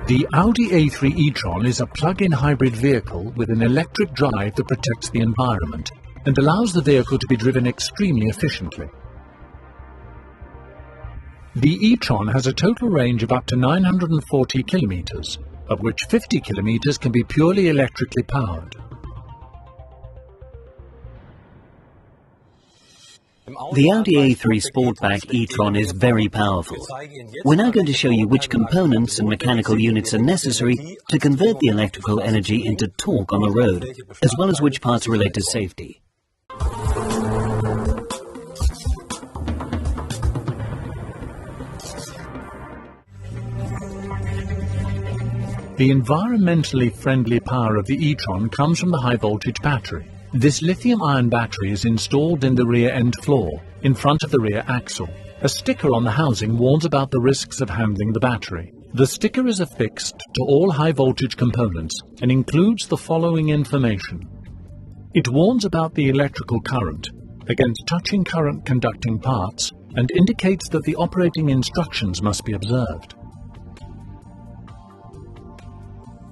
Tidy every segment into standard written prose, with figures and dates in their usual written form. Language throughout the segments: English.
The Audi A3 e-tron is a plug-in hybrid vehicle with an electric drive that protects the environment and allows the vehicle to be driven extremely efficiently. The e-tron has a total range of up to 940 kilometers, of which 50 kilometers can be purely electrically powered. The Audi A3 Sportback e-tron is very powerful. We're now going to show you which components and mechanical units are necessary to convert the electrical energy into torque on the road, as well as which parts relate to safety. The environmentally friendly power of the e-tron comes from the high-voltage battery. This lithium-ion battery is installed in the rear end floor, in front of the rear axle. A sticker on the housing warns about the risks of handling the battery. The sticker is affixed to all high-voltage components and includes the following information. It warns about the electrical current, against touching current-conducting parts, and indicates that the operating instructions must be observed.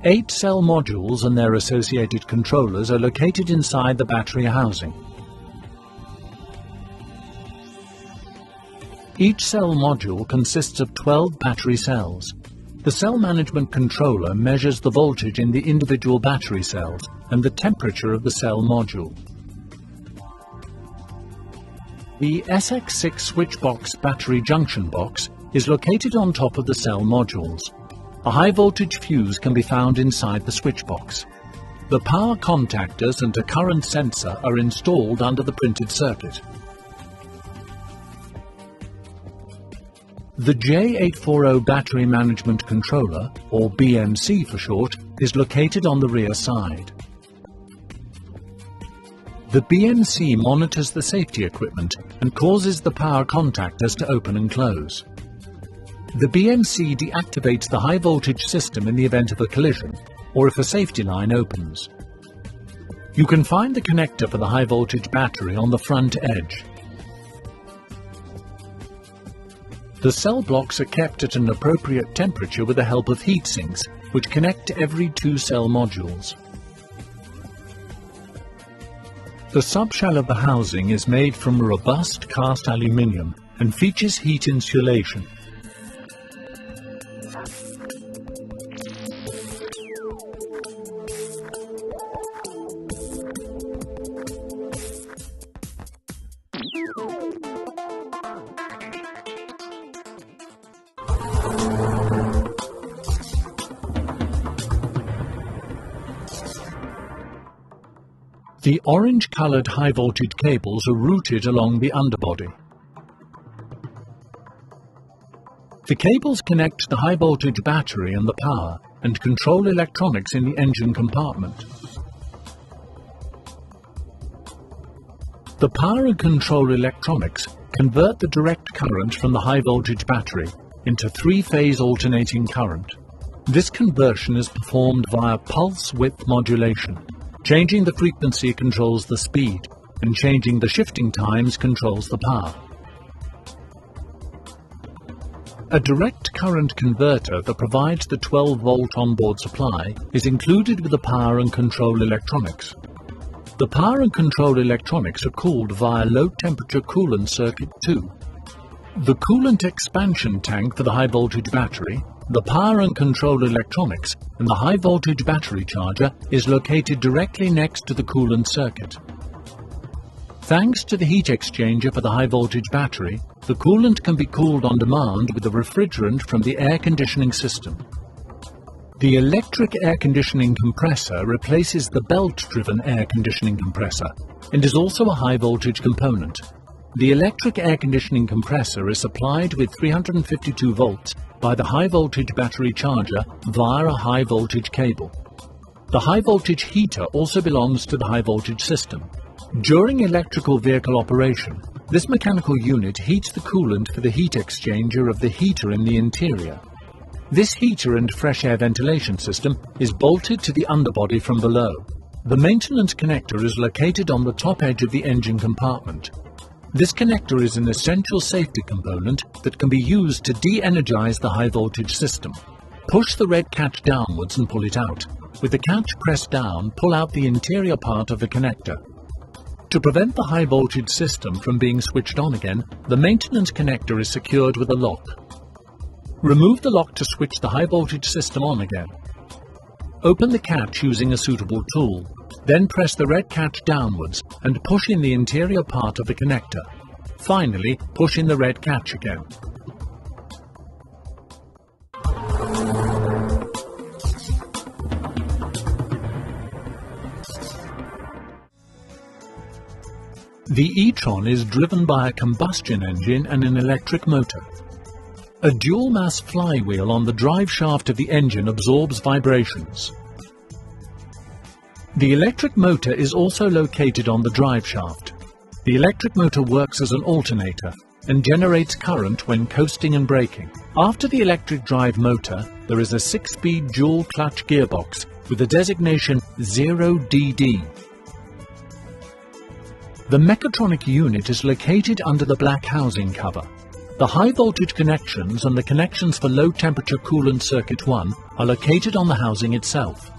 8 cell modules and their associated controllers are located inside the battery housing. Each cell module consists of 12 battery cells. The cell management controller measures the voltage in the individual battery cells and the temperature of the cell module. The SX6 switchbox battery junction box is located on top of the cell modules. A high-voltage fuse can be found inside the switchbox. The power contactors and a current sensor are installed under the printed circuit. The J840 Battery Management Controller, or BMC for short, is located on the rear side. The BMC monitors the safety equipment and causes the power contactors to open and close. The BMC deactivates the high-voltage system in the event of a collision, or if a safety line opens. You can find the connector for the high-voltage battery on the front edge. The cell blocks are kept at an appropriate temperature with the help of heat sinks, which connect to every 2 cell modules. The subshell of the housing is made from robust cast aluminium and features heat insulation. The orange-coloured high-voltage cables are routed along the underbody. The cables connect the high-voltage battery and the power and control electronics in the engine compartment. The power and control electronics convert the direct current from the high-voltage battery into 3-phase alternating current. This conversion is performed via pulse width modulation. Changing the frequency controls the speed, and changing the shifting times controls the power. A direct current converter that provides the 12-volt onboard supply is included with the power and control electronics. The power and control electronics are cooled via low-temperature coolant circuit 2. The coolant expansion tank for the high-voltage battery, the power and control electronics, and the high-voltage battery charger is located directly next to the coolant circuit. Thanks to the heat exchanger for the high-voltage battery, the coolant can be cooled on demand with the refrigerant from the air conditioning system. The electric air conditioning compressor replaces the belt-driven air conditioning compressor and is also a high-voltage component. The electric air conditioning compressor is supplied with 352 volts by the high-voltage battery charger via a high-voltage cable. The high-voltage heater also belongs to the high-voltage system. During electrical vehicle operation, this mechanical unit heats the coolant for the heat exchanger of the heater in the interior. This heater and fresh air ventilation system is bolted to the underbody from below. The maintenance connector is located on the top edge of the engine compartment. This connector is an essential safety component that can be used to de-energize the high-voltage system. Push the red catch downwards and pull it out. With the catch pressed down, pull out the interior part of the connector. To prevent the high voltage system from being switched on again, the maintenance connector is secured with a lock. Remove the lock to switch the high voltage system on again. Open the catch using a suitable tool. Then press the red catch downwards and push in the interior part of the connector. Finally, push in the red catch again. The e-tron is driven by a combustion engine and an electric motor. A dual-mass flywheel on the drive shaft of the engine absorbs vibrations. The electric motor is also located on the drive shaft. The electric motor works as an alternator and generates current when coasting and braking. After the electric drive motor, there is a 6-speed dual-clutch gearbox with the designation 0DD. The mechatronic unit is located under the black housing cover. The high voltage connections and the connections for low temperature coolant circuit 1 are located on the housing itself.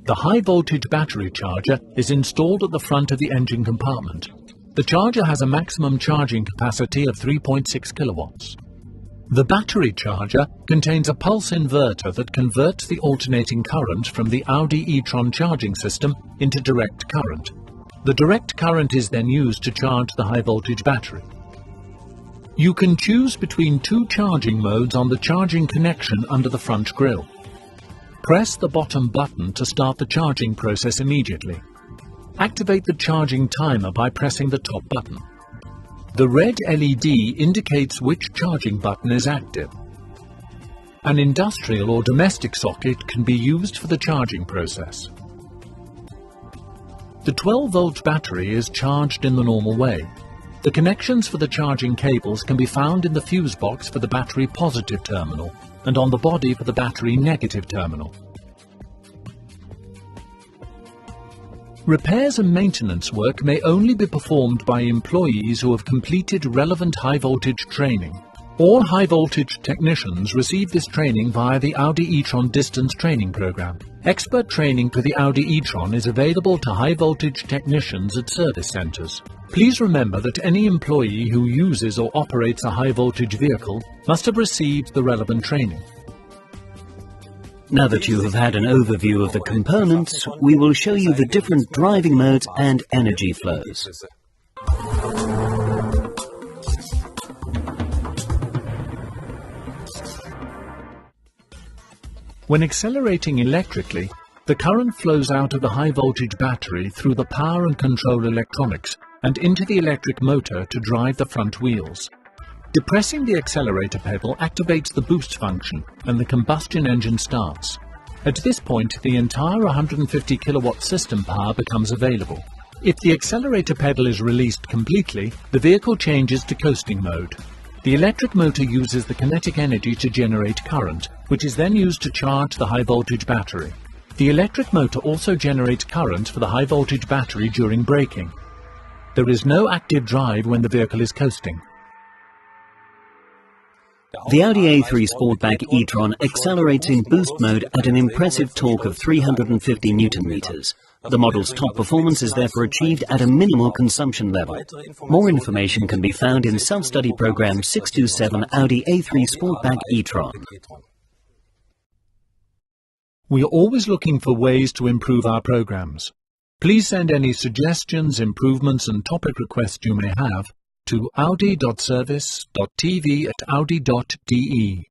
The high voltage battery charger is installed at the front of the engine compartment. The charger has a maximum charging capacity of 3.6 kilowatts. The battery charger contains a pulse inverter that converts the alternating current from the Audi e-tron charging system into direct current. The direct current is then used to charge the high voltage battery. You can choose between two charging modes on the charging connection under the front grille. Press the bottom button to start the charging process immediately. Activate the charging timer by pressing the top button. The red LED indicates which charging button is active. An industrial or domestic socket can be used for the charging process. The 12-volt battery is charged in the normal way. The connections for the charging cables can be found in the fuse box for the battery positive terminal and on the body for the battery negative terminal. Repairs and maintenance work may only be performed by employees who have completed relevant high-voltage training. All high-voltage technicians receive this training via the Audi e-tron distance training program. Expert training for the Audi e-tron is available to high-voltage technicians at service centres. Please remember that any employee who uses or operates a high-voltage vehicle must have received the relevant training. Now that you have had an overview of the components, we will show you the different driving modes and energy flows. When accelerating electrically, the current flows out of the high-voltage battery through the power and control electronics and into the electric motor to drive the front wheels. Depressing the accelerator pedal activates the boost function and the combustion engine starts. At this point, the entire 150 kilowatt system power becomes available. If the accelerator pedal is released completely, the vehicle changes to coasting mode. The electric motor uses the kinetic energy to generate current, which is then used to charge the high voltage battery. The electric motor also generates current for the high voltage battery during braking. There is no active drive when the vehicle is coasting. The Audi A3 Sportback e-tron accelerates in boost mode at an impressive torque of 350 Nm. The model's top performance is therefore achieved at a minimal consumption level. More information can be found in Self-Study Program 627 Audi A3 Sportback e-tron. We are always looking for ways to improve our programs. Please send any suggestions, improvements and topic requests you may have to audi.service.tv@audi.de.